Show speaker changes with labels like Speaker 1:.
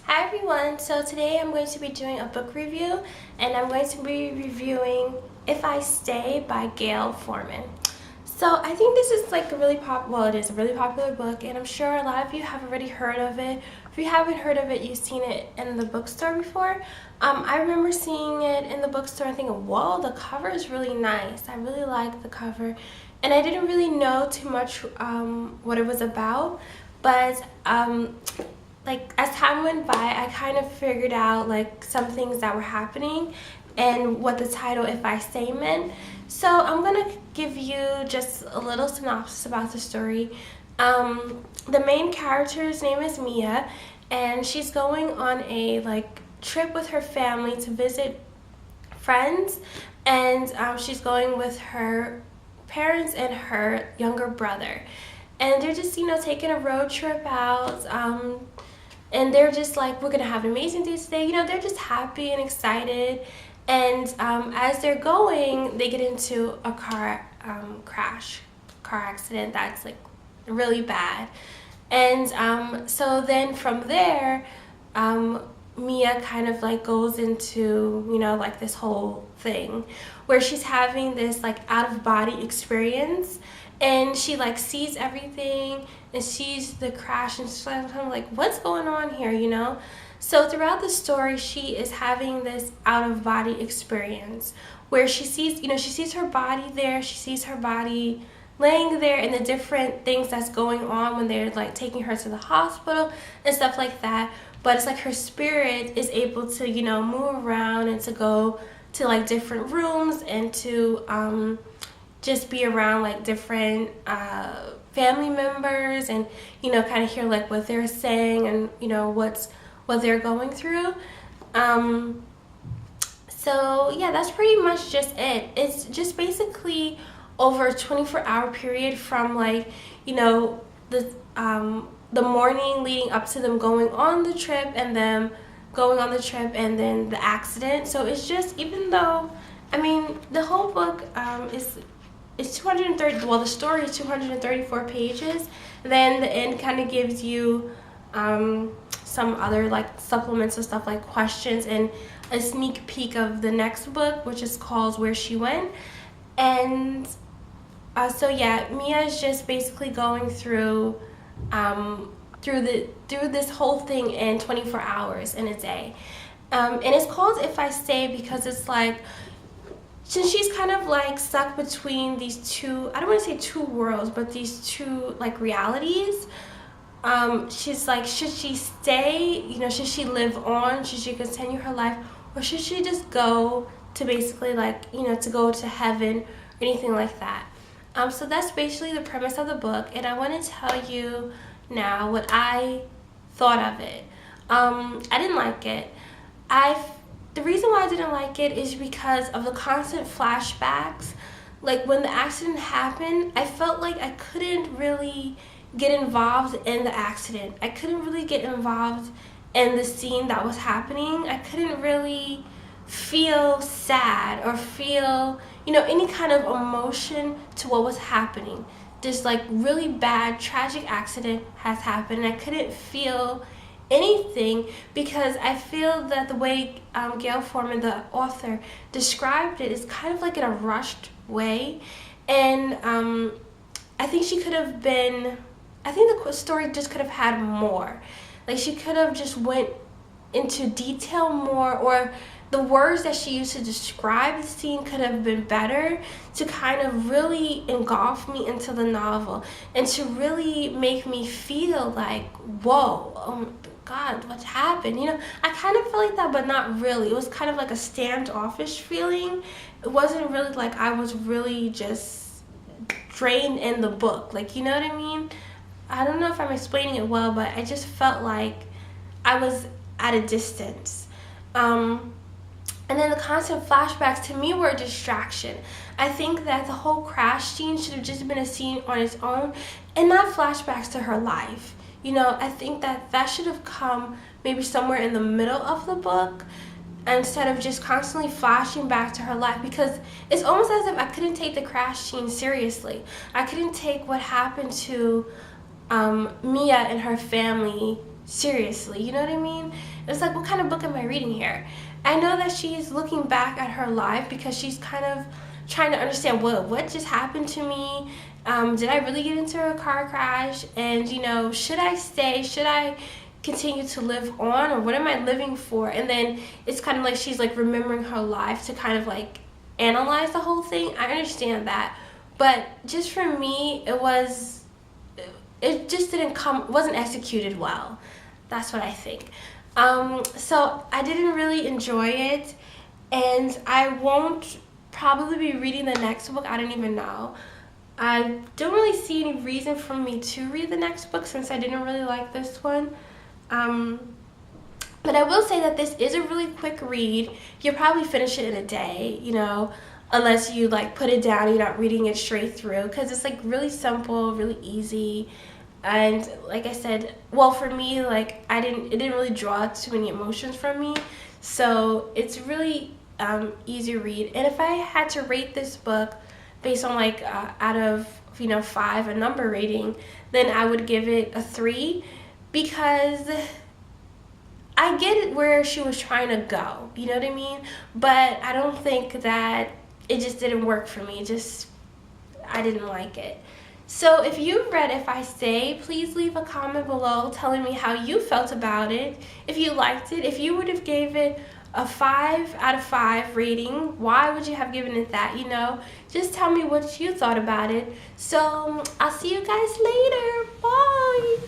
Speaker 1: Hi everyone, so today I'm going to be doing a book review and I'm going to be reviewing If I Stay by Gayle Forman. So I think this is like a really it is a really popular book and I'm sure a lot of you have already heard of it. If you haven't heard of it, you've seen it in the bookstore before. I remember seeing it in the bookstore and thinking, whoa, the cover is really nice. I really like the cover and I didn't really know too much what it was about, but like as time went by, I kind of figured out like some things that were happening and what the title If I Stay meant. So I'm gonna give you just a little synopsis about the story. The main character's name is Mia, and she's going on a trip with her family to visit friends, and she's going with her parents and her younger brother, and they're just taking a road trip out. And they're just like, we're gonna have an amazing day today. They're just happy and excited. And as they're going, they get into a car accident that's like really bad. And so then from there, Mia kind of like goes into like this whole thing where she's having this like out of body experience, and she like sees everything and sees the crash, and she's like, what's going on here? So throughout the story, she is having this out of body experience where she sees she sees her body there, she sees her body laying there, and the different things that's going on when they're like taking her to the hospital and stuff like that. But it's like her spirit is able to move around and to go to like different rooms and to just be around like different family members, and kind of hear like what they're saying and what they're going through. So yeah, that's pretty much just it. It's just basically over a 24-hour period from like the morning leading up to them going on the trip, and them going on the trip, and then the accident. So it's just, even though the whole book it's 230, well, the story is 234 pages. Then the end kind of gives you some other like supplements and stuff, like questions and a sneak peek of the next book, which is called Where She Went. And so yeah, Mia is just basically going through this whole thing in 24 hours in a day. And it's called If I Stay because it's like, since she's kind of like stuck between these two, I don't want to say two worlds, but these two like realities, she's like, should she stay, should she live on, should she continue her life, or should she just go to basically like, to go to heaven or anything like that. So that's basically the premise of the book, and I want to tell you now what I thought of it. I didn't like it. The reason why I didn't like it is because of the constant flashbacks. Like when the accident happened, I felt like I couldn't really get involved in the accident. I couldn't really get involved in the scene that was happening. I couldn't really feel sad or feel, any kind of emotion to what was happening. This like really bad, tragic accident has happened, and I couldn't feel anything because I feel that the way Gayle Forman, the author, described it is kind of like in a rushed way, and I think the story just could have had more. Like she could have just went into detail more, or the words that she used to describe the scene could have been better to kind of really engulf me into the novel and to really make me feel like, whoa, oh my God, what happened? I kind of felt like that, but not really. It was kind of like a standoffish feeling. It wasn't really like I was really just drained in the book. Like, you know what I mean? I don't know if I'm explaining it well, but I just felt like I was at a distance. And then the constant flashbacks to me were a distraction. I think that the whole crash scene should have just been a scene on its own and not flashbacks to her life. I think that should have come maybe somewhere in the middle of the book instead of just constantly flashing back to her life, because it's almost as if I couldn't take the crash scene seriously. I couldn't take what happened to Mia and her family seriously, you know what I mean? It's like, what kind of book am I reading here? I know that she's looking back at her life because she's kind of trying to understand what just happened to me. Did I really get into a car crash? And should I stay? Should I continue to live on, or what am I living for? And then it's kind of like she's like remembering her life to kind of like analyze the whole thing. I understand that, but just for me, it just wasn't executed well. That's what I think. So I didn't really enjoy it, and I won't probably be reading the next book. I don't even know. I don't really see any reason for me to read the next book since I didn't really like this one. But I will say that this is a really quick read. You'll probably finish it in a day, unless you like put it down, you're not reading it straight through, because it's like really simple, really easy. And like I said, well, for me, like it didn't really draw too many emotions from me, so it's really easy read. And if I had to rate this book based on like out of 5, a number rating, then I would give it a 3, because I get it where she was trying to go, you know what I mean? But I don't think that it just didn't work for me. I didn't like it. So if you've read If I Stay, please leave a comment below telling me how you felt about it, if you liked it, if you would have gave it a 5 out of 5 rating, why would you have given it that, Just tell me what you thought about it. So I'll see you guys later. Bye.